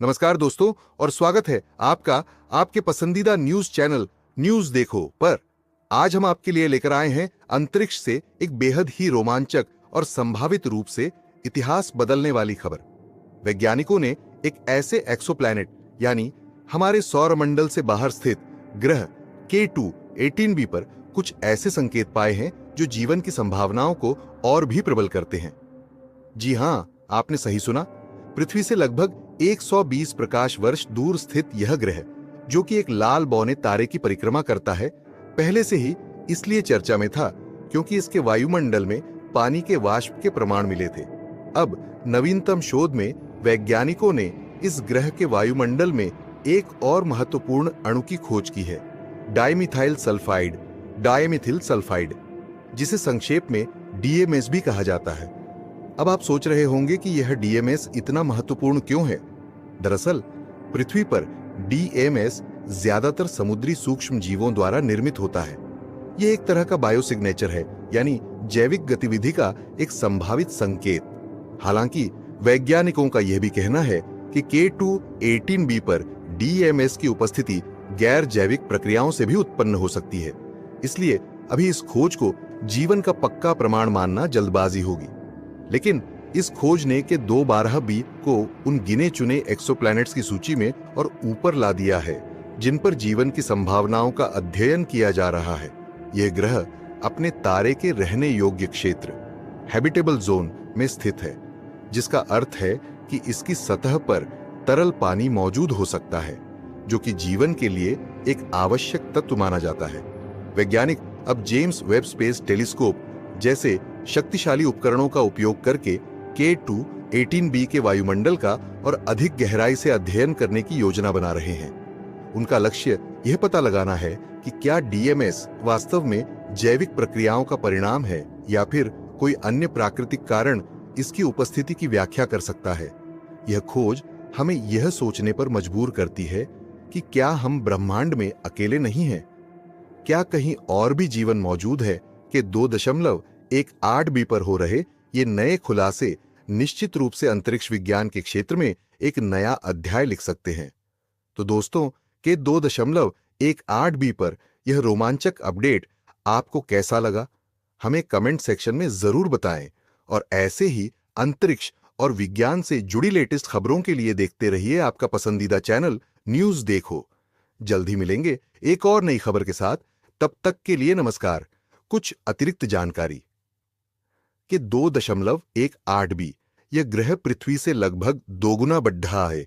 नमस्कार दोस्तों, और स्वागत है आपका आपके पसंदीदा न्यूज चैनल न्यूज देखो पर। आज हम आपके लिए लेकर आए हैं अंतरिक्ष से एक बेहद ही रोमांचक और संभावित रूप से इतिहास बदलने वाली खबर। वैज्ञानिकों ने एक ऐसे एक्सोप्लैनेट यानी हमारे सौरमंडल से बाहर स्थित ग्रह K2 18b पर कुछ ऐसे संकेत पाए हैं जो जीवन की संभावनाओं को और भी प्रबल करते हैं। जी हां, आपने सही सुना। पृथ्वी से लगभग 120 प्रकाश वर्ष दूर स्थित यह ग्रह, जो कि एक लाल बौने तारे की परिक्रमा करता है, पहले से ही इसलिए चर्चा में था क्योंकि इसके वायुमंडल में पानी के वाष्प के प्रमाण मिले थे। अब नवीनतम शोध में वैज्ञानिकों ने इस ग्रह के वायुमंडल में एक और महत्वपूर्ण अणु की खोज की है, डाइमिथाइल सल्फाइड, जिसे संक्षेप में DMS भी कहा जाता है। अब आप सोच रहे होंगे कि यह DMS इतना महत्वपूर्ण क्यों है। दरअसल पृथ्वी पर DMS ज्यादातर समुद्री सूक्ष्म जीवों द्वारा निर्मित होता है। यह एक तरह का बायोसिग्नेचर है, यानी जैविक गतिविधि का एक संभावित संकेत। हालांकि वैज्ञानिकों का यह भी कहना है कि K2 18b पर DMS की उपस्थिति गैर जैविक प्रक्रियाओं से भी उत्पन्न हो सकती है। इसलिए अभी इस खोज को जीवन का पक्का प्रमाण मानना जल्दबाजी होगी। लेकिन इस खोज ने के 212b को उन गिने चुने एक्सोप्लैनेट्स की सूची में और ऊपर ला दिया है जिन पर जीवन की संभावनाओं का अध्ययन किया जा रहा है। यह ग्रह अपने तारे के रहने योग्य क्षेत्र हैबिटेबल जोन में स्थित है, जिसका अर्थ है कि इसकी सतह पर तरल पानी मौजूद हो सकता है, जो कि जीवन के लिए एक आवश्यक तत्व माना जाता है। वैज्ञानिक अब जेम्स वेब स्पेस टेलीस्कोप जैसे शक्तिशाली उपकरणों का उपयोग करके K2 18b के वायुमंडल का और अधिक गहराई से अध्ययन करने की योजना बना रहे हैं। उनका लक्ष्य यह पता लगाना है कि क्या DMS वास्तव में जैविक प्रक्रियाओं का परिणाम है या फिर कोई अन्य प्राकृतिक कारण इसकी उपस्थिति की व्याख्या कर सकता है। यह खोज हमें यह सोचने पर मजबूर करती है कि क्या हम ब्रह्मांड में अकेले नहीं हैं? क्या कहीं और भी जीवन मौजूद है कि 2.18b पर हो रहे ये नए खुलासे निश्चित रूप से अंतरिक्ष विज्ञान के क्षेत्र में एक नया अध्याय लिख सकते हैं। तो दोस्तों, के 2.18b पर यह रोमांचक अपडेट आपको कैसा लगा? हमें कमेंट सेक्शन में जरूर बताएं, और ऐसे ही अंतरिक्ष और विज्ञान से जुड़ी लेटेस्ट खबरों के लिए देखते रहिए आपका पसंदीदा चैनल न्यूज देखो। जल्द ही मिलेंगे एक और नई खबर के साथ। तब तक के लिए नमस्कार। कुछ अतिरिक्त जानकारी कि 2.18b यह ग्रह पृथ्वी से लगभग 2 गुना बढ़ा है,